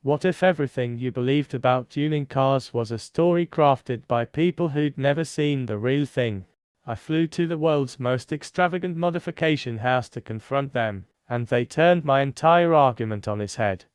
What if everything you believed about tuning cars was a story crafted by people who'd never seen the real thing? I flew to the world's most extravagant modification house to confront them, and they turned my entire argument on its head.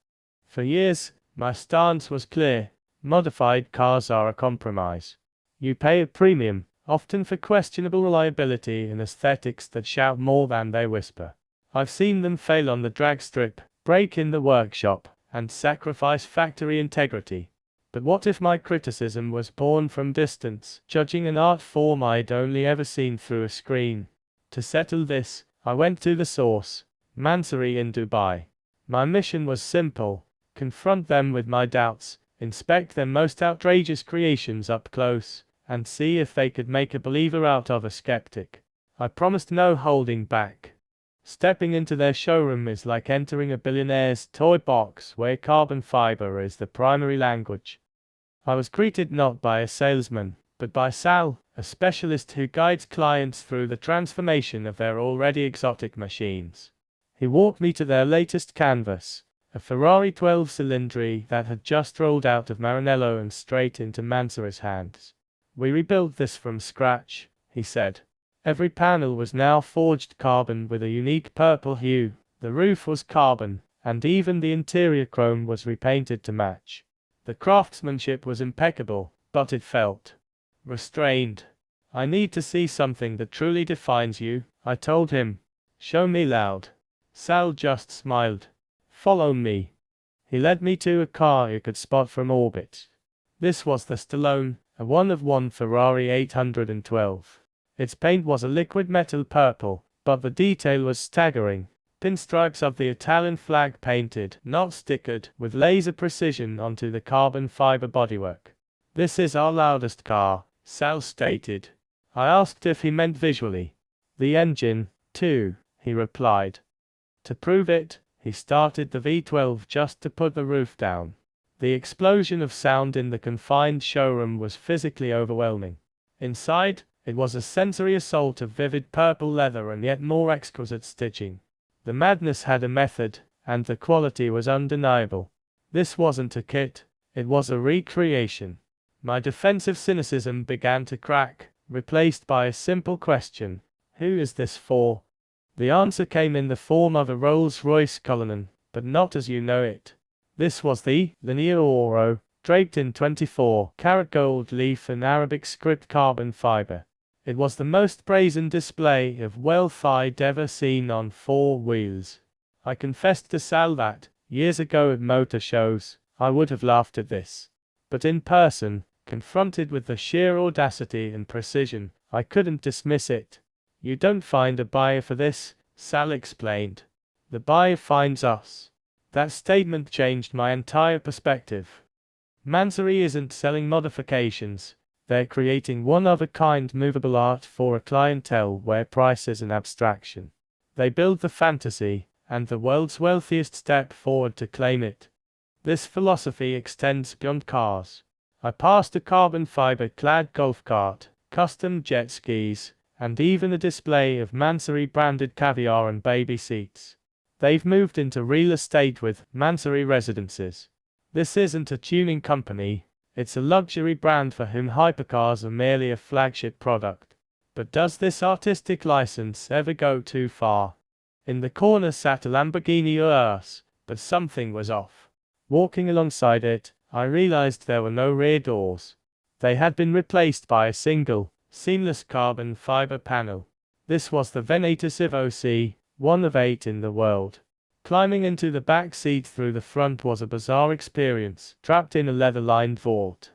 For years, my stance was clear: modified cars are a compromise. You pay a premium, often for questionable reliability and aesthetics that shout more than they whisper. I've seen them fail on the drag strip, break in the workshop, and sacrifice factory integrity. But what if my criticism was born from distance, judging an art form I'd only ever seen through a screen? To settle this, I went to the source, Mansory in Dubai. My mission was simple: confront them with my doubts, inspect their most outrageous creations up close, and see if they could make a believer out of a skeptic. I promised no holding back. Stepping into their showroom is like entering a billionaire's toy box where carbon fiber is the primary language. I was greeted not by a salesman, but by Sal, a specialist who guides clients through the transformation of their already exotic machines. He walked me to their latest canvas, a Ferrari 12-cylinder that had just rolled out of Maranello and straight into Mansory's hands. "We rebuilt this from scratch," he said. Every panel was now forged carbon with a unique purple hue, the roof was carbon, and even the interior chrome was repainted to match. The craftsmanship was impeccable, but it felt restrained. "I need to see something that truly defines you," I told him. "Show me loud." Sal just smiled. "Follow me." He led me to a car you could spot from orbit. This was the Stallone, a one-of-one Ferrari 812. Its paint was a liquid metal purple, but the detail was staggering. Pinstripes of the Italian flag painted, not stickered, with laser precision onto the carbon fiber bodywork. "This is our loudest car," Sal stated. I asked if he meant visually. "The engine, too," he replied. To prove it, he started the V12 just to put the roof down. The explosion of sound in the confined showroom was physically overwhelming. Inside, it was a sensory assault of vivid purple leather and yet more exquisite stitching. The madness had a method, and the quality was undeniable. This wasn't a kit, it was a recreation. My defensive cynicism began to crack, replaced by a simple question: who is this for? The answer came in the form of a Rolls-Royce Cullinan, but not as you know it. This was the Linear Oro, draped in 24-karat gold leaf and Arabic script carbon fiber. It was the most brazen display of wealth I'd ever seen on four wheels. I confessed to Sal that, years ago at motor shows, I would have laughed at this. But in person, confronted with the sheer audacity and precision, I couldn't dismiss it. "You don't find a buyer for this," Sal explained. "The buyer finds us." That statement changed my entire perspective. Mansory isn't selling modifications. They're creating one-of-a-kind movable art for a clientele where price is an abstraction. They build the fantasy, and the world's wealthiest step forward to claim it. This philosophy extends beyond cars. I passed a carbon fiber-clad golf cart, custom jet skis, and even a display of Mansory-branded caviar and baby seats. They've moved into real estate with Mansory Residences. This isn't a tuning company. It's a luxury brand for whom hypercars are merely a flagship product. But does this artistic license ever go too far? In the corner sat a Lamborghini Urus, but something was off. Walking alongside it, I realized there were no rear doors. They had been replaced by a single, seamless carbon fiber panel. This was the Venatus Evo C, one of 8 in the world. Climbing into the back seat through the front was a bizarre experience, trapped in a leather-lined vault.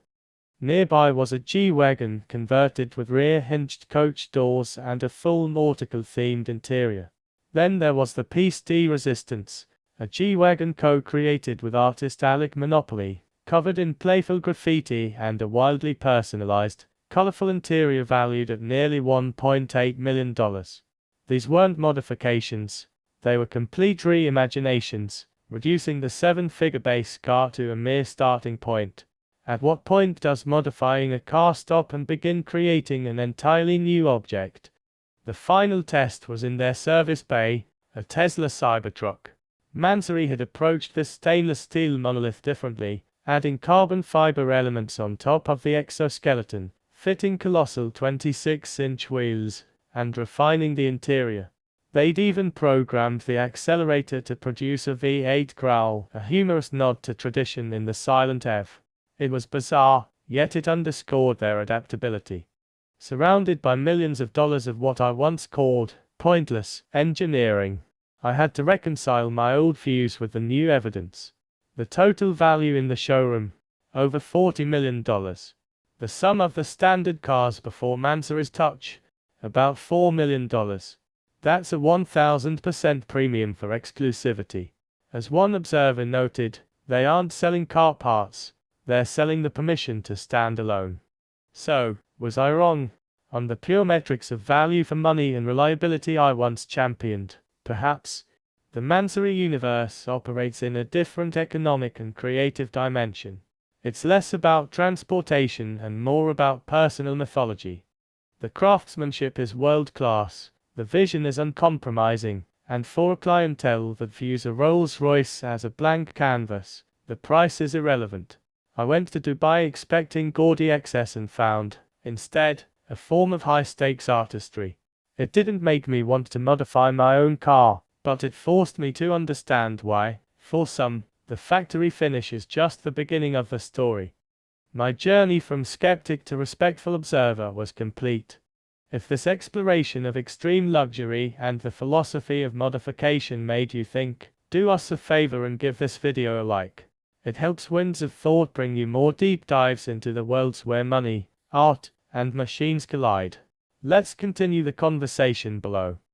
Nearby was a G-Wagon converted with rear-hinged coach doors and a full nautical-themed interior. Then there was the Piece de Resistance, a G-Wagon co-created with artist Alec Monopoly, covered in playful graffiti and a wildly personalized, colorful interior valued at nearly $1.8 million. These weren't modifications. They were complete reimaginations, reducing the 7-figure base car to a mere starting point. At what point does modifying a car stop and begin creating an entirely new object? The final test was in their service bay, a Tesla Cybertruck. Mansory had approached this stainless steel monolith differently, adding carbon fiber elements on top of the exoskeleton, fitting colossal 26-inch wheels, and refining the interior. They'd even programmed the accelerator to produce a V8 growl, a humorous nod to tradition in the silent F. It was bizarre, yet it underscored their adaptability. Surrounded by millions of dollars of what I once called pointless engineering, I had to reconcile my old views with the new evidence. The total value in the showroom, over $40 million. The sum of the standard cars before Mansory's touch, about $4 million. That's a 1000% premium for exclusivity. As one observer noted, they aren't selling car parts, they're selling the permission to stand alone. So, was I wrong? On the pure metrics of value for money and reliability I once championed, perhaps. The Mansory universe operates in a different economic and creative dimension. It's less about transportation and more about personal mythology. The craftsmanship is world-class, the vision is uncompromising, and for a clientele that views a Rolls-Royce as a blank canvas, the price is irrelevant. I went to Dubai expecting gaudy excess and found, instead, a form of high-stakes artistry. It didn't make me want to modify my own car, but it forced me to understand why, for some, the factory finish is just the beginning of the story. My journey from skeptic to respectful observer was complete. If this exploration of extreme luxury and the philosophy of modification made you think, do us a favor and give this video a like. It helps Winds of Thought bring you more deep dives into the worlds where money, art, and machines collide. Let's continue the conversation below.